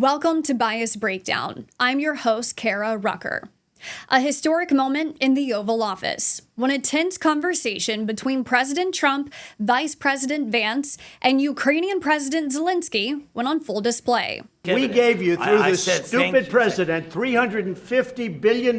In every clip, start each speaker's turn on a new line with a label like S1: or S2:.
S1: Welcome to Bias Breakdown. I'm your host, Kara Rucker. A historic moment in the Oval Office when a tense conversation between President Trump, Vice President Vance, and Ukrainian President Zelenskyy went on full display.
S2: We gave you, through the stupid president, $350 billion.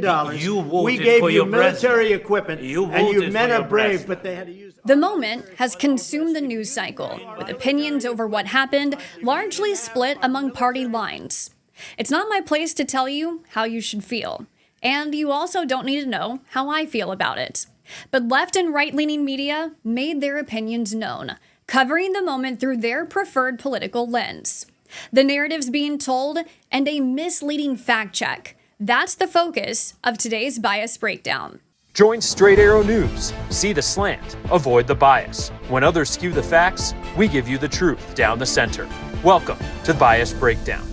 S2: We gave you military equipment, and you men are brave, but they had to use...
S1: The moment has consumed the news cycle, with opinions over what happened largely split among party lines. It's not my place to tell you how you should feel. And you also don't need to know how I feel about it. But left and right-leaning media made their opinions known, covering the moment through their preferred political lens. The narratives being told and a misleading fact check. That's the focus of today's Bias Breakdown.
S3: Join Straight Arrow News. See the slant, avoid the bias. When others skew the facts, we give you the truth down the center. Welcome to Bias Breakdown.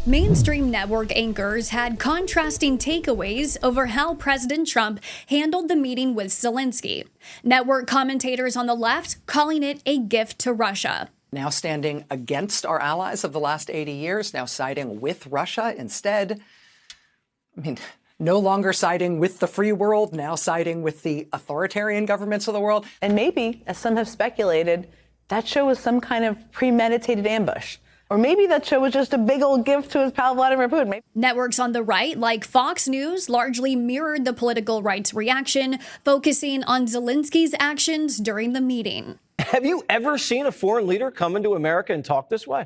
S1: Mainstream network anchors had contrasting takeaways over how President Trump handled the meeting with Zelenskyy. Network commentators on the left calling it a gift to Russia.
S4: Now standing against our allies of the last 80 years, now siding with Russia instead. No longer siding with the free world, now siding with the authoritarian governments of the world.
S5: And maybe, as some have speculated, that show was some kind of premeditated ambush. Or maybe that show was just a big old gift to his pal Vladimir Putin.
S1: Networks on the right, like Fox News, largely mirrored the political right's reaction, focusing on Zelenskyy's actions during the meeting.
S6: Have you ever seen a foreign leader come into America and talk this way?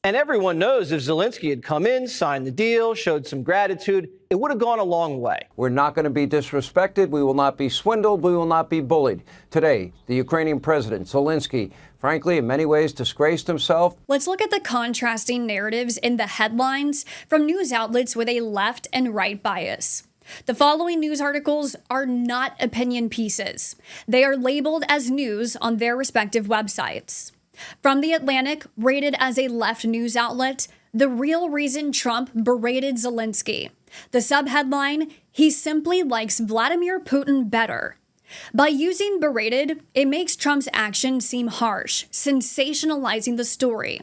S6: And everyone knows if Zelenskyy had come in, signed the deal, showed some gratitude, it would have gone a long way.
S7: We're not going to be disrespected. We will not be swindled. We will not be bullied. Today, the Ukrainian president, Zelenskyy, frankly, in many ways disgraced himself.
S1: Let's look at the contrasting narratives in the headlines from news outlets with a left and right bias. The following news articles are not opinion pieces. They are labeled as news on their respective websites. From The Atlantic, rated as a left news outlet, the real reason Trump berated Zelenskyy. The subheadline, he simply likes Vladimir Putin better. By using berated, it makes Trump's actions seem harsh, sensationalizing the story.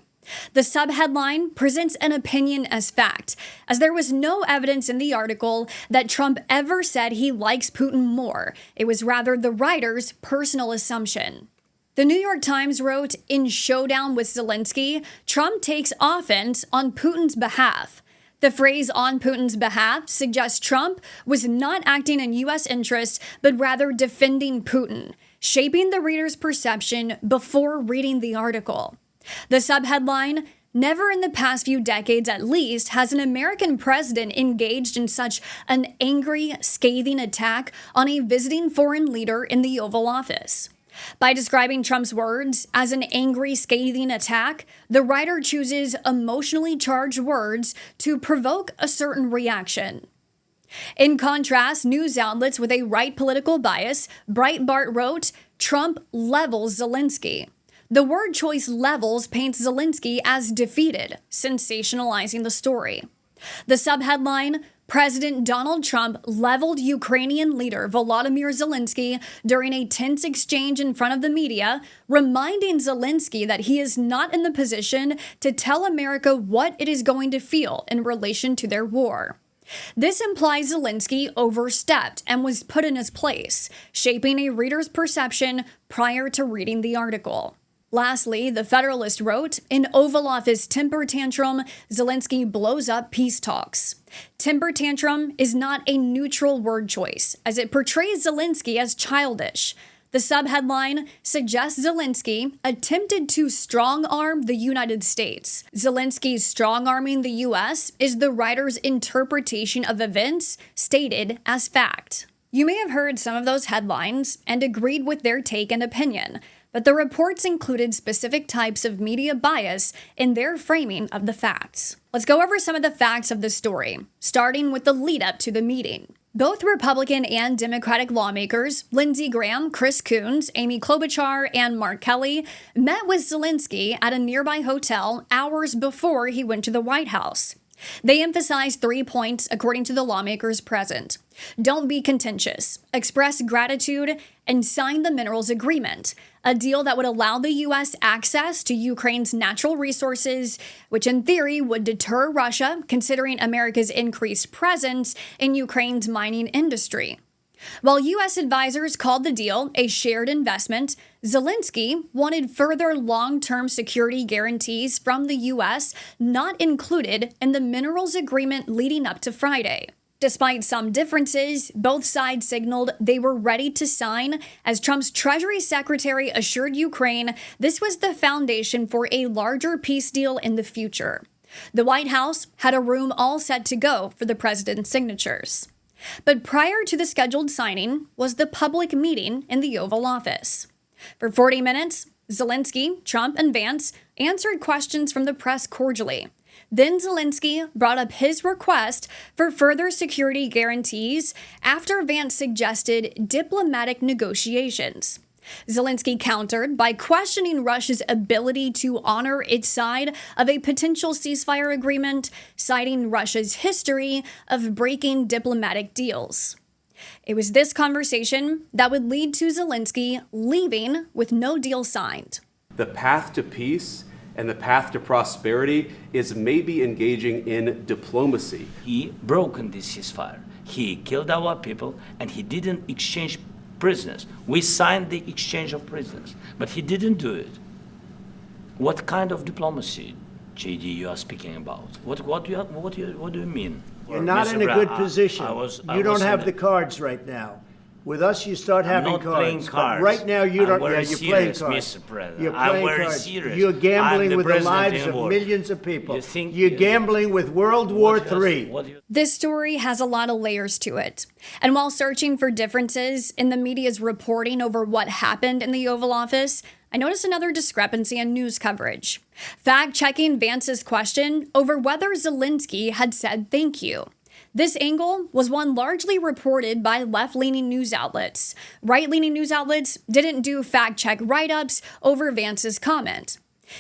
S1: The subheadline presents an opinion as fact, as there was no evidence in the article that Trump ever said he likes Putin more. It was rather the writer's personal assumption. The New York Times wrote, in Showdown with Zelenskyy, Trump takes offense on Putin's behalf. The phrase on Putin's behalf suggests Trump was not acting in U.S. interests, but rather defending Putin, shaping the reader's perception before reading the article. The subheadline, never in the past few decades at least has an American president engaged in such an angry, scathing attack on a visiting foreign leader in the Oval Office. By describing Trump's words as an angry, scathing attack, the writer chooses emotionally charged words to provoke a certain reaction. In contrast, news outlets with a right political bias, Breitbart wrote, Trump levels Zelenskyy. The word choice levels paints Zelenskyy as defeated, sensationalizing the story. The subheadline, President Donald Trump leveled Ukrainian leader Volodymyr Zelenskyy during a tense exchange in front of the media, reminding Zelenskyy that he is not in the position to tell America what it is going to feel in relation to their war. This implies Zelenskyy overstepped and was put in his place, shaping a reader's perception prior to reading the article. Lastly, The Federalist wrote, in Oval Office temper tantrum, Zelenskyy blows up peace talks. Temper tantrum is not a neutral word choice, as it portrays Zelenskyy as childish. The subheadline suggests Zelenskyy attempted to strong-arm the United States. Zelenskyy's strong-arming the U.S. is the writer's interpretation of events stated as fact. You may have heard some of those headlines and agreed with their take and opinion, but the reports included specific types of media bias in their framing of the facts. Let's go over some of the facts of the story, starting with the lead-up to the meeting. Both Republican and Democratic lawmakers, Lindsey Graham, Chris Coons, Amy Klobuchar, and Mark Kelly, met with Zelenskyy at a nearby hotel hours before he went to the White House. They emphasized 3 points according to the lawmakers present. Don't be contentious, express gratitude, and sign the minerals agreement, a deal that would allow the U.S. access to Ukraine's natural resources, which in theory would deter Russia, considering America's increased presence in Ukraine's mining industry. While U.S. advisors called the deal a shared investment, Zelenskyy wanted further long-term security guarantees from the U.S. not included in the minerals agreement leading up to Friday. Despite some differences, both sides signaled they were ready to sign, as Trump's Treasury Secretary assured Ukraine this was the foundation for a larger peace deal in the future. The White House had a room all set to go for the president's signatures. But prior to the scheduled signing was the public meeting in the Oval Office. For 40 minutes, Zelenskyy, Trump, and Vance answered questions from the press cordially. Then Zelenskyy brought up his request for further security guarantees after Vance suggested diplomatic negotiations. Zelenskyy countered by questioning Russia's ability to honor its side of a potential ceasefire agreement, citing Russia's history of breaking diplomatic deals. It was this conversation that would lead to Zelenskyy leaving with no deal signed.
S8: The path to peace and the path to prosperity is maybe engaging in diplomacy.
S9: He broken this ceasefire. He killed our people, and he didn't exchange prisoners. We signed the exchange of prisoners, but he didn't do it. What kind of diplomacy, JD, you are speaking about? What do you mean?
S2: You're not in a good position. You don't have the cards right now. With us, you start having cards.
S9: I'm not playing cards.
S2: But right now, you don't.
S9: Yeah,
S2: you're playing cards.
S9: Mr. President.
S2: You're playing cards.
S9: Serious.
S2: You're gambling with the lives of millions of people. You're gambling with World War III.
S1: This story has a lot of layers to it. And while searching for differences in the media's reporting over what happened in the Oval Office, I noticed another discrepancy in news coverage. Fact-checking Vance's question over whether Zelenskyy had said thank you. This angle was one largely reported by left-leaning news outlets. Right-leaning news outlets didn't do fact-check write-ups over Vance's comment.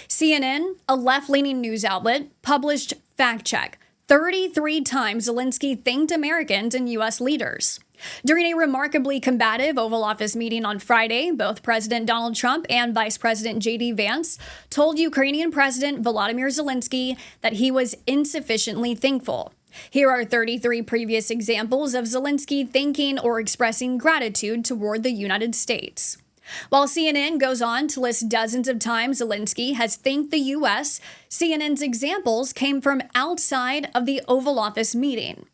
S1: CNN, a left-leaning news outlet, published fact-check. 33 times Zelenskyy thanked Americans and U.S. leaders. During a remarkably combative Oval Office meeting on Friday, both President Donald Trump and Vice President J.D. Vance told Ukrainian President Volodymyr Zelenskyy that he was insufficiently thankful. Here are 33 previous examples of Zelenskyy thanking or expressing gratitude toward the United States. While CNN goes on to list dozens of times Zelenskyy has thanked the U.S., CNN's examples came from outside of the Oval Office meeting.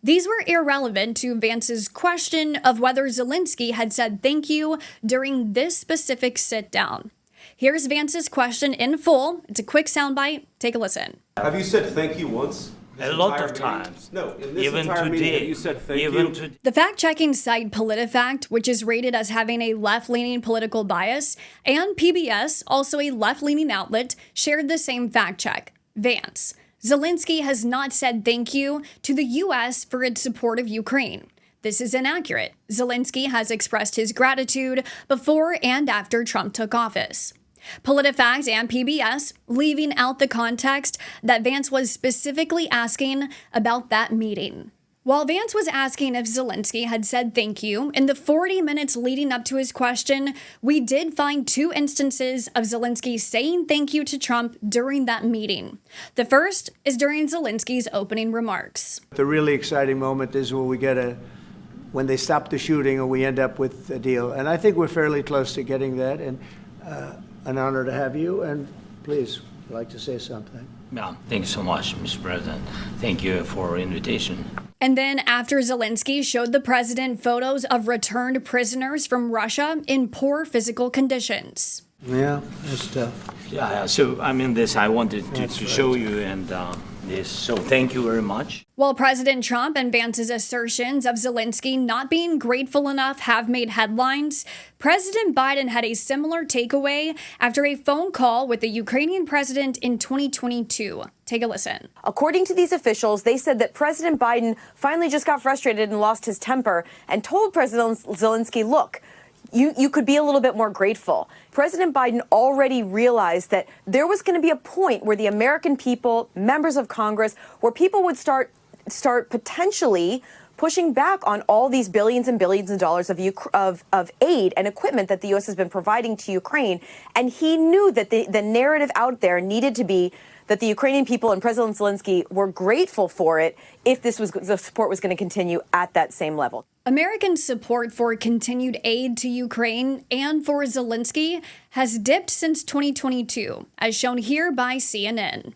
S1: These were irrelevant to Vance's question of whether Zelenskyy had said thank you during this specific sit-down. Here's Vance's question in full. It's a quick soundbite. Take a listen.
S8: Have you said thank you once?
S9: A lot of times.
S8: No, in this
S9: even
S8: entire
S9: today,
S8: meeting, you said thank you.
S1: The fact-checking site PolitiFact, which is rated as having a left-leaning political bias, and PBS, also a left-leaning outlet, shared the same fact-check. Vance. Zelenskyy has not said thank you to the U.S. for its support of Ukraine. This is inaccurate. Zelenskyy has expressed his gratitude before and after Trump took office. PolitiFact and PBS leaving out the context that Vance was specifically asking about that meeting. While Vance was asking if Zelenskyy had said thank you, in the 40 minutes leading up to his question, we did find 2 instances of Zelenskyy saying thank you to Trump during that meeting. The first is during Zelenskyy's opening remarks.
S2: The really exciting moment is when they stop the shooting and we end up with a deal. And I think we're fairly close to getting that. And an honor to have you. And please, I'd like to say something.
S9: Yeah, thanks so much, Mr. President. Thank you for the invitation.
S1: And then after Zelenskyy showed the president photos of returned prisoners from Russia in poor physical conditions.
S2: Yeah, that's tough.
S9: Yeah, so I mean this, I wanted to show you and this, so thank you very much.
S1: While President Trump and Vance's assertions of Zelenskyy not being grateful enough have made headlines, President Biden had a similar takeaway after a phone call with the Ukrainian president in 2022. Take a listen.
S10: According to these officials, they said that President Biden finally just got frustrated and lost his temper and told President Zelenskyy, look, you could be a little bit more grateful. President Biden already realized that there was going to be a point where the American people, members of Congress, where people would start potentially pushing back on all these billions and billions of dollars of aid and equipment that the U.S. has been providing to Ukraine. And he knew that the narrative out there needed to be that the Ukrainian people and President Zelenskyy were grateful for it if the support was going to continue at that same level.
S1: American support for continued aid to Ukraine and for Zelenskyy has dipped since 2022, as shown here by CNN.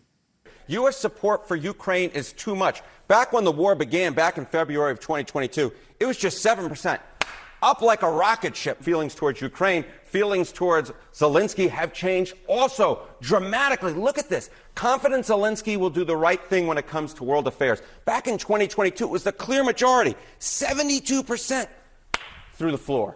S11: U.S. support for Ukraine is too much. Back when the war began, back in February of 2022, it was just 7%. Up like a rocket ship. Feelings towards Ukraine, feelings towards Zelenskyy have changed also dramatically. Look at this. Confident Zelenskyy will do the right thing when it comes to world affairs. Back in 2022, it was the clear majority, 72% through the floor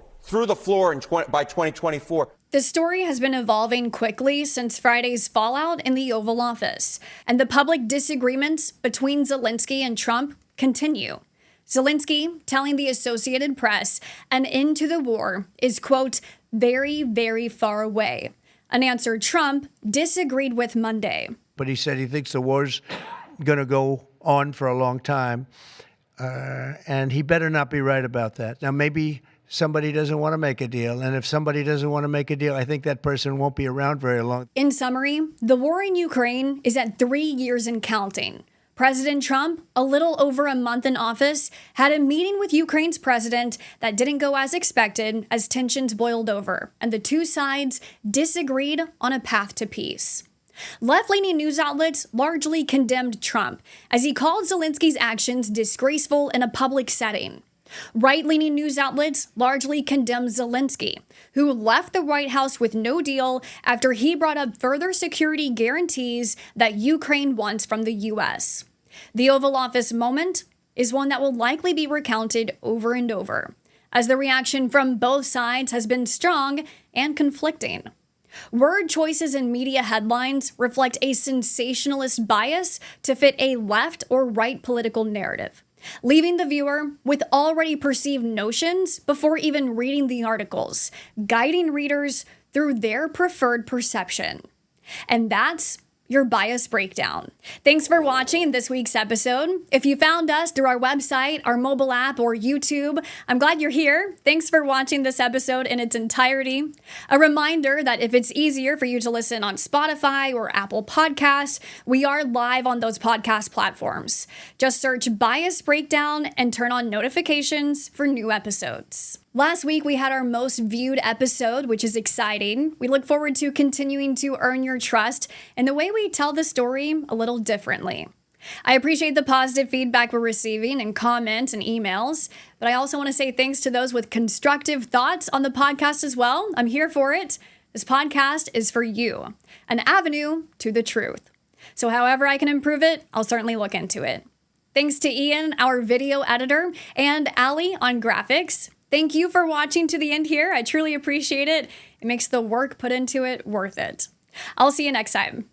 S11: by 2024.
S1: The story has been evolving quickly since Friday's fallout in the Oval Office, and the public disagreements between Zelenskyy and Trump continue. Zelenskyy telling the Associated Press an end to the war is, quote, very, very far away, an answer Trump disagreed with Monday.
S2: But he said he thinks the war's going to go on for a long time, and he better not be right about that. Now, maybe somebody doesn't want to make a deal, and if somebody doesn't want to make a deal, I think that person won't be around very long.
S1: In summary, the war in Ukraine is at 3 years and counting. President Trump, a little over a month in office, had a meeting with Ukraine's president that didn't go as expected as tensions boiled over, and the two sides disagreed on a path to peace. Left-leaning news outlets largely condemned Trump, as he called Zelenskyy's actions disgraceful in a public setting. Right-leaning news outlets largely condemned Zelenskyy, who left the White House with no deal after he brought up further security guarantees that Ukraine wants from the U.S. The Oval Office moment is one that will likely be recounted over and over, as the reaction from both sides has been strong and conflicting. Word choices in media headlines reflect a sensationalist bias to fit a left or right political narrative, leaving the viewer with already perceived notions before even reading the articles, guiding readers through their preferred perception. And that's your bias breakdown. Thanks for watching this week's episode. If you found us through our website, our mobile app, or YouTube, I'm glad you're here. Thanks for watching this episode in its entirety. A reminder that if it's easier for you to listen on Spotify or Apple Podcasts, we are live on those podcast platforms. Just search Bias Breakdown and turn on notifications for new episodes. Last week, we had our most viewed episode, which is exciting. We look forward to continuing to earn your trust in the way we tell the story a little differently. I appreciate the positive feedback we're receiving in comments and emails, but I also want to say thanks to those with constructive thoughts on the podcast as well. I'm here for it. This podcast is for you, an avenue to the truth. So however I can improve it, I'll certainly look into it. Thanks to Ian, our video editor, and Allie on graphics. Thank you for watching to the end here. I truly appreciate it. It makes the work put into it worth it. I'll see you next time.